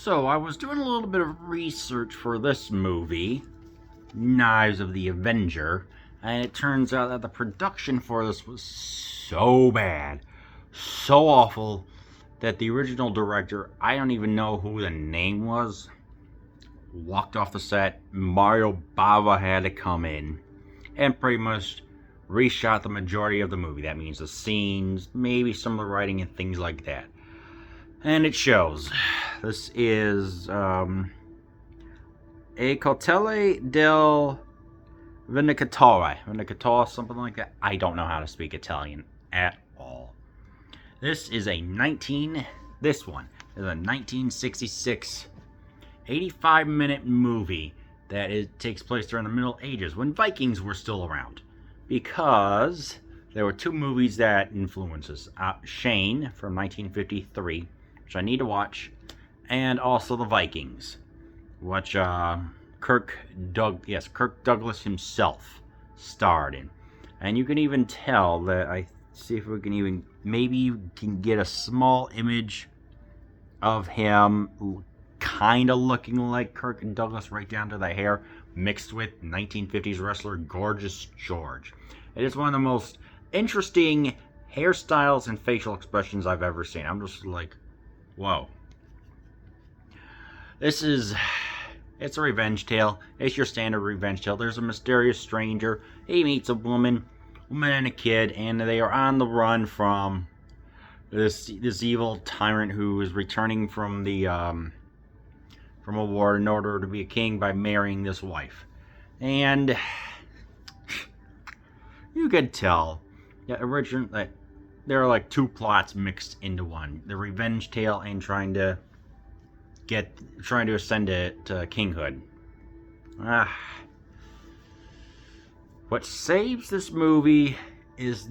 So, I was doing a little bit of research for this movie, Knives of the Avenger, and it turns out that the production for this was so bad, so awful, that the original director, I don't even know who the name was, walked off the set. Mario Bava had to come in and pretty much reshot the majority of the movie. That means the scenes, maybe some of the writing and things like that. And it shows. This is A Cotele del Vendicatore, something like that. I don't know how to speak Italian at all. This is this one is a 1966 85-minute movie that takes place during the Middle Ages when Vikings were still around. Because there were two movies that influenced us. Shane from 1953, which I need to watch, and also The Vikings, which Kirk Douglas himself starred in. And you can even tell that, see if we can even, maybe you can get a small image of him kind of looking like Kirk Douglas right down to the hair, mixed with 1950s wrestler Gorgeous George. It is one of the most interesting hairstyles and facial expressions I've ever seen. I'm just like, whoa. It's a revenge tale. It's your standard revenge tale. There's a mysterious stranger. He meets a woman and a kid, and they are on the run from this evil tyrant who is returning from from a war in order to be a king by marrying this wife. And you could tell that there are like two plots mixed into one: the revenge tale and trying to ascend to kinghood. What saves this movie is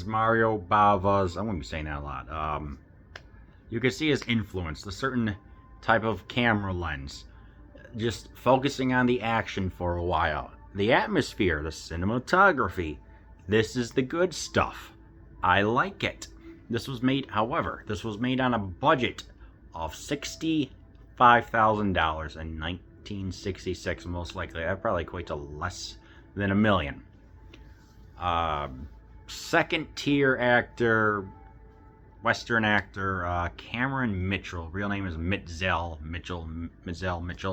Mario Bava's. I won't be saying that a lot. You can see his influence, the certain type of camera lens, just focusing on the action for a while. The atmosphere, the cinematography. This is the good stuff. I like it. This was made on a budget of $65,000 in 1966, most likely. That probably equates to less than $1 million. Second tier actor, Western actor, Cameron Mitchell. Real name is Mitchell Mitchell.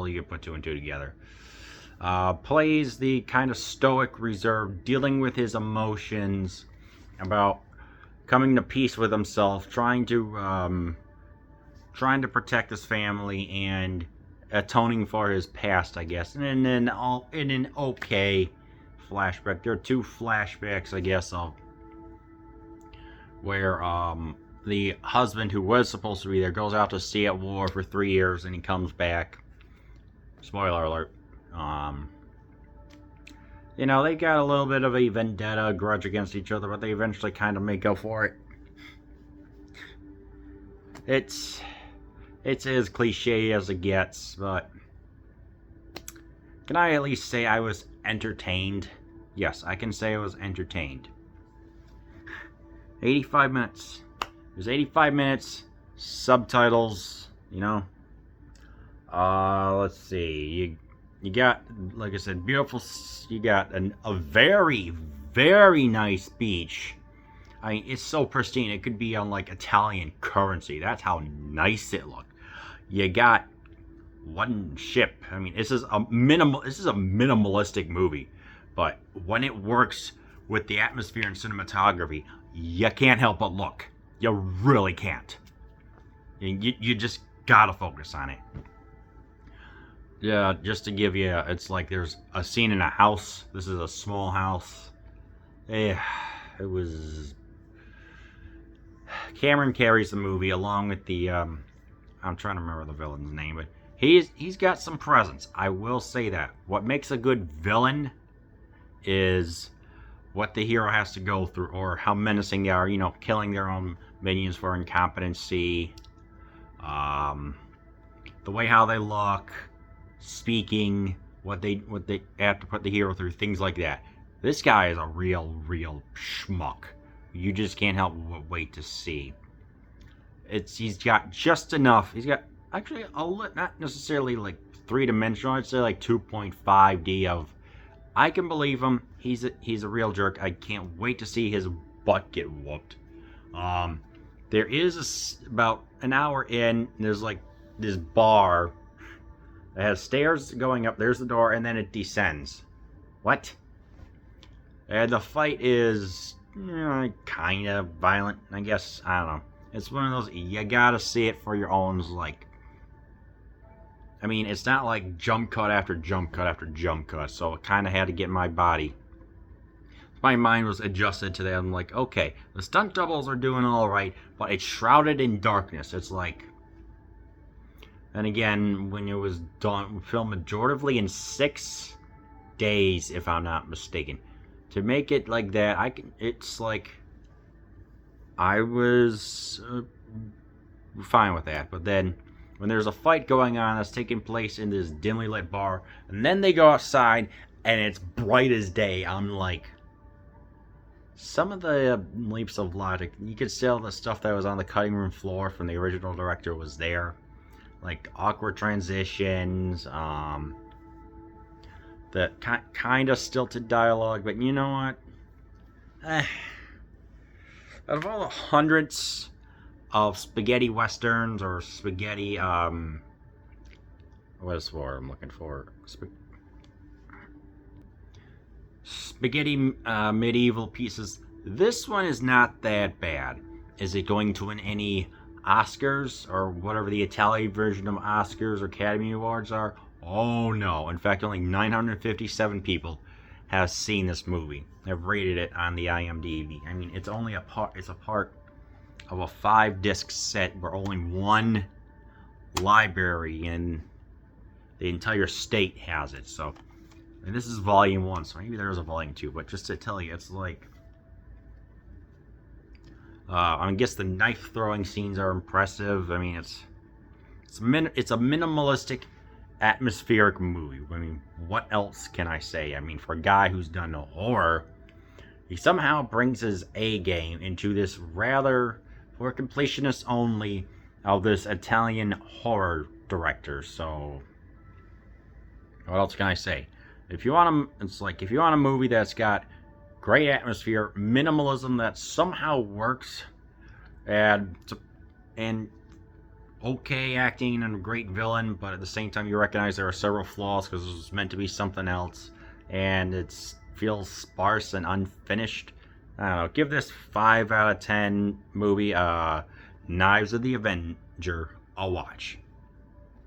You can put two and two together. Plays the kind of stoic, reserved, dealing with his emotions, about coming to peace with himself, trying to protect his family, and atoning for his past, I guess. And then in an okay flashback, there are two flashbacks, I guess, of where the husband who was supposed to be there goes out to sea at war for 3 years, and he comes back. Spoiler alert. They got a little bit of a vendetta, a grudge against each other, but they eventually kind of make up for it. It's as cliche as it gets, but can I at least say I was entertained? Yes, I can say I was entertained. 85 minutes. There's 85 minutes, subtitles, let's see. You got, like I said, beautiful. You got a very, very nice beach. I mean, it's so pristine. It could be on like Italian currency. That's how nice it looked. You got one ship. I mean, this is a minimalistic movie, but when it works with the atmosphere and cinematography, you can't help but look. You really can't. You just gotta focus on it. Yeah, just to give you, it's like there's a scene in a house. This is a small house. Yeah, it was. Cameron carries the movie along with the. I'm trying to remember the villain's name, but he's got some presence. I will say that. What makes a good villain is what the hero has to go through, or how menacing they are. Killing their own minions for incompetency. The way how they look. Speaking, what they have to put the hero through, things like that. This guy is a real schmuck. You just can't help but wait to see. he's got just enough. He's got actually not necessarily like three-dimensional. I'd say like 2.5D of. I can believe him. He's a real jerk. I can't wait to see his butt get whooped. There is about an hour in. There's like this bar that has stairs going up. There's the door, and then it descends. What? And the fight is kind of violent, I guess. I don't know. It's one of those, you gotta see it for your own, like... I mean, it's not like jump cut after jump cut after jump cut, so it kind of had to get my body... My mind was adjusted to that. I'm like, okay, the stunt doubles are doing alright, but it's shrouded in darkness. It's like... And again, when it was done, filmed majoritively in 6 days, if I'm not mistaken. To make it like that, it's like... I was fine with that, but then when there's a fight going on that's taking place in this dimly lit bar, and then they go outside and it's bright as day, I'm like, some of the leaps of logic, you could tell the stuff that was on the cutting room floor from the original director was there, like awkward transitions, the kind of stilted dialogue, but you know what? Out of all the hundreds of spaghetti westerns or spaghetti, what is the word I'm looking for? Spaghetti medieval pieces, this one is not that bad. Is it going to win any Oscars or whatever the Italian version of Oscars or Academy Awards are? Oh no. In fact, only 957 people have seen this movie. Have rated it on the IMDb. I mean, it's only a part of a 5-disc set where only one library in the entire state has it. So, and this is volume 1, so maybe there was a volume 2, but just to tell you, it's like I guess the knife throwing scenes are impressive. I mean, it's a minimalistic, atmospheric movie. I mean, what else can I say? I mean, for a guy who's done horror, he somehow brings his A game into this rather, for completionists only, of this Italian horror director. So, what else can I say? If you want a movie that's got great atmosphere, minimalism that somehow works, and okay acting and a great villain, but at the same time you recognize there are several flaws because it was meant to be something else, and it feels sparse and unfinished. I don't know. Give this 5 out of 10 movie, Knives of the Avenger, a watch.